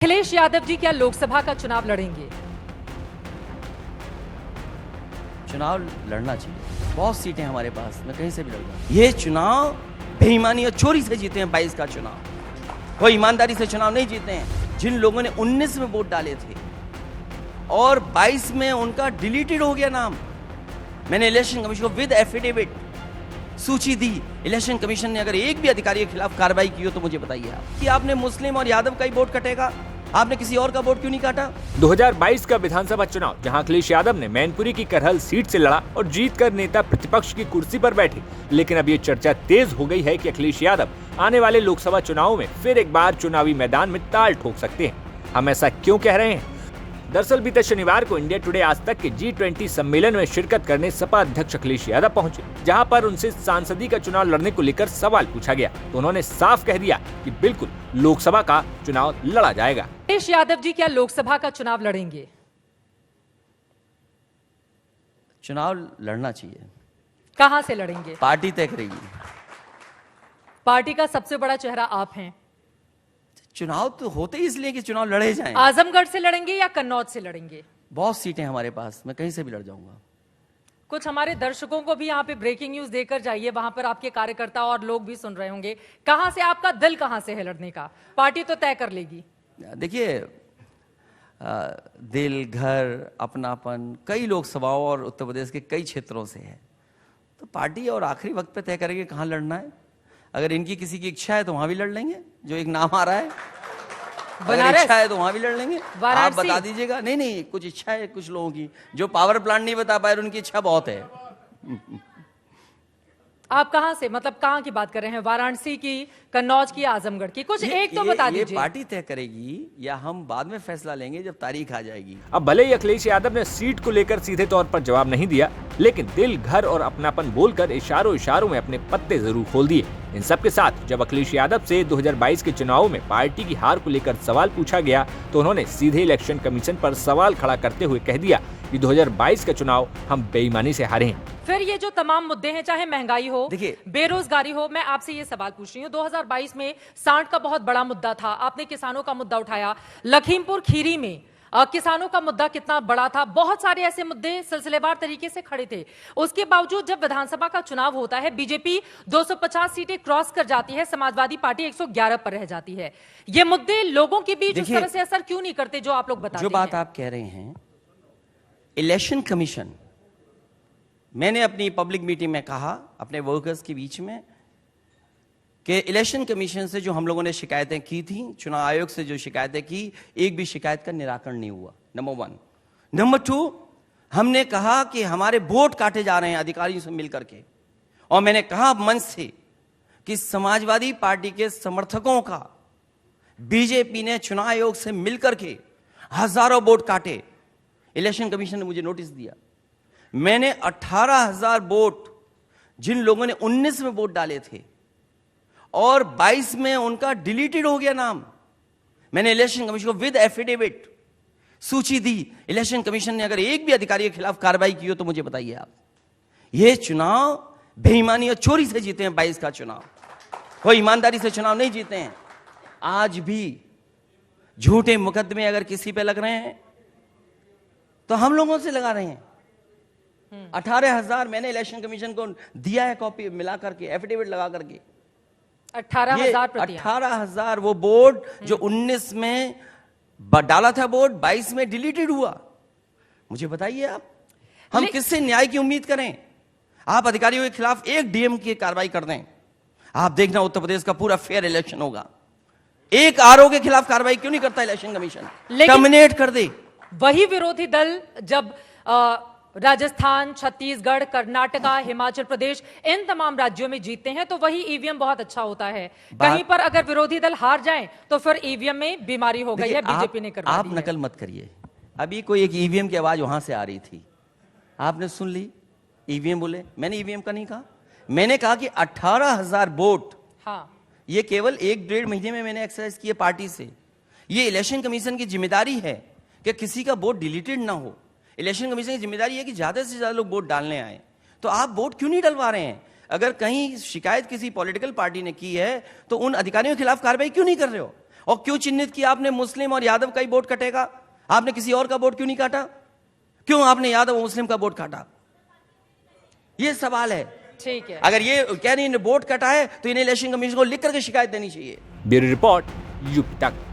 अखिलेश यादव जी क्या लोकसभा का चुनाव लड़ेंगे? चुनाव लड़ना चाहिए। बहुत सीटें हमारे पास, मैं कहीं से भी लड़ूंगा। ये चुनाव बेईमानी और चोरी से जीते हैं। 22 का चुनाव कोई ईमानदारी से चुनाव नहीं जीते हैं। जिन लोगों ने 19 में वोट डाले थे और 22 में उनका डिलीटेड हो गया नाम, मैंने इलेक्शन कमीशन को विद एफिडेविट सूची दी। इलेक्शन कमीशन ने अगर एक भी अधिकारी के खिलाफ कार्रवाई की हो तो मुझे बताइए आप कि आपने मुस्लिम और यादव का ही वोट कटेगा, आपने किसी और का वोट क्यों नहीं काटा? 2022 का विधानसभा चुनाव जहां अखिलेश यादव ने मैनपुरी की करहल सीट से लड़ा और जीतकर नेता प्रतिपक्ष की कुर्सी पर बैठे, लेकिन अब ये चर्चा तेज हो गई है कि अखिलेश यादव आने वाले लोकसभा चुनाव में फिर एक बार चुनावी मैदान में ताल ठोक सकते हैं। हम ऐसा क्यों कह रहे हैं? दरअसल बीते शनिवार को इंडिया टुडे आज तक के G20 सम्मेलन में शिरकत करने सपा अध्यक्ष अखिलेश यादव पहुंचे, जहां पर उनसे सांसदी का चुनाव लड़ने को लेकर सवाल पूछा गया तो उन्होंने साफ कह दिया कि बिल्कुल लोकसभा का चुनाव लड़ा जाएगा। अखिलेश यादव जी क्या लोकसभा का चुनाव लड़ेंगे? चुनाव लड़ना चाहिए। कहां से लड़ेंगे? पार्टी तय करेगी। पार्टी का सबसे बड़ा चेहरा आप हैं। चुनाव तो होते ही इसलिए कि चुनाव लड़े जाएं। आजमगढ़ से लड़ेंगे या कन्नौज से लड़ेंगे? बहुत सीटें हमारे पास, मैं कहीं से भी लड़ जाऊंगा। कुछ हमारे दर्शकों को भी यहाँ पे ब्रेकिंग न्यूज देकर जाइए, वहां पर आपके कार्यकर्ता और लोग भी सुन रहे होंगे। कहां से आपका दिल कहां से है लड़ने का? पार्टी तो तय कर लेगी। देखिए, दिल, घर, अपनापन कई लोकसभाओं और उत्तर प्रदेश के कई क्षेत्रों से है, तो पार्टी और आखिरी वक्त पे तय करेंगे कहाँ लड़ना है। अगर इनकी किसी की इच्छा है तो वहां भी लड़ लेंगे, जो एक नाम आ रहा है। अगर इच्छा है तो वहां भी लड़ लेंगे। आप बता दीजिएगा। नहीं, कुछ इच्छा है कुछ लोगों की, जो पावर प्लांट नहीं बता पाए, उनकी इच्छा बहुत है। आप कहां से, मतलब कहां की बात कर रहे हैं? वाराणसी की, कन्नौज की, आजमगढ़ की? कुछ एक तो बता दीजिए। ये पार्टी तय करेगी या हम बाद में फैसला लेंगे जब तारीख आ जाएगी। अब भले ही अखिलेश यादव ने सीट को लेकर सीधे तौर पर जवाब नहीं दिया, लेकिन दिल, घर और अपनापन बोलकर इशारों में अपने पत्ते जरूर खोल दिए। इन सब के साथ जब अखिलेश यादव से 2022 के चुनाव में पार्टी की हार को लेकर सवाल पूछा गया तो उन्होंने सीधे इलेक्शन कमीशन पर सवाल खड़ा करते हुए कह दिया कि 2022 का चुनाव हम बेईमानी से हारे हैं। फिर ये जो तमाम मुद्दे हैं, चाहे महंगाई हो, देखिए, बेरोजगारी हो, मैं आपसे ये सवाल पूछ रही हूँ, 2022 में सांड का बहुत बड़ा मुद्दा था, आपने किसानों का मुद्दा उठाया। लखीमपुर खीरी में किसानों का मुद्दा कितना बड़ा था, बहुत सारे ऐसे मुद्दे सिलसिलेवार तरीके से खड़े थे। उसके बावजूद जब विधानसभा का चुनाव होता है, बीजेपी 250 सीटें क्रॉस कर जाती है, समाजवादी पार्टी 111 पर रह जाती है। ये मुद्दे लोगों के बीच उस तरह से असर क्यों नहीं करते जो आप लोग बताते हैं? जो बात आप कह रहे हैं, इलेक्शन कमीशन, मैंने अपनी पब्लिक मीटिंग में कहा अपने वर्कर्स के बीच में कि इलेक्शन कमीशन से जो हम लोगों ने शिकायतें की थी, चुनाव आयोग से जो शिकायतें की, एक भी शिकायत का निराकरण नहीं हुआ। नंबर 1। नंबर 2, हमने कहा कि हमारे वोट काटे जा रहे हैं अधिकारियों से मिलकर के, और मैंने कहा मंच से कि समाजवादी पार्टी के समर्थकों का बीजेपी ने चुनाव आयोग से मिलकर के हजारों वोट काटे। इलेक्शन कमीशन ने मुझे नोटिस दिया। मैंने 18,000 वोट, जिन लोगों ने 19 में वोट डाले थे और 22 में उनका डिलीटेड हो गया नाम, मैंने इलेक्शन कमीशन को विद एफिडेविट सूची दी। इलेक्शन कमीशन ने अगर एक भी अधिकारी के खिलाफ कार्रवाई की हो तो मुझे बताइए आप। ये चुनाव बेईमानी और चोरी से जीते हैं। 22 का चुनाव कोई ईमानदारी से चुनाव नहीं जीते हैं। आज भी झूठे मुकदमे अगर किसी पे लग रहे हैं तो हम लोगों से लगा रहे हैं। 18,000 मैंने इलेक्शन कमीशन को दिया है, कॉपी मिला करके, एफिडेविट लगा करके। 18,000 वो बोर्ड जो 19 में डाला था वोट, 22 में डिलीटेड हुआ। मुझे बताइए आप, हम किससे न्याय की उम्मीद करें? आप अधिकारियों के खिलाफ एक डीएम की कार्रवाई कर दें, आप देखना उत्तर प्रदेश का पूरा फेयर इलेक्शन होगा। एक आरओ के खिलाफ कार्रवाई क्यों नहीं करता इलेक्शन कमीशन? टर्मिनेट कर दे। वही विरोधी दल जब राजस्थान, छत्तीसगढ़, कर्नाटका, हिमाचल प्रदेश, इन तमाम राज्यों में जीतते हैं तो वही ईवीएम बहुत अच्छा होता है। कहीं पर अगर विरोधी दल हार जाएं तो फिर ईवीएम में बीमारी हो गई है, बीजेपी ने करवा दी है। आप नकल मत करिए। अभी कोई एक ईवीएम की आवाज वहां से आ रही थी, आपने सुन ली? ईवीएम बोले, मैंने ईवीएम का नहीं कहा। मैंने कहा कि 18,000 वोट, हाँ, ये केवल 1-1.5 महीने में मैंने एक्सरसाइज किए पार्टी से। ये इलेक्शन कमीशन की जिम्मेदारी है कि किसी का वोट डिलीटेड ना हो। इलेक्शन कमीशन की जिम्मेदारी है कि ज्यादा से ज्यादा लोग वोट डालने आए। तो आप वोट क्यों नहीं डलवा रहे हैं? अगर कहीं शिकायत किसी पॉलिटिकल पार्टी ने की है तो उन अधिकारियों के खिलाफ कार्रवाई क्यों नहीं कर रहे हो? और क्यों चिन्हित किया आपने मुस्लिम और यादव का ही वोट कटेगा? आपने किसी और का वोट क्यों नहीं काटा? क्यों आपने यादव और मुस्लिम का वोट काटा? ये सवाल है। ठीक है। अगर ये कह रही वोट कटा है तो इन्हें इलेक्शन कमीशन को लिख करके शिकायत देनी चाहिए। ब्यूरो रिपोर्ट, यूपी तक।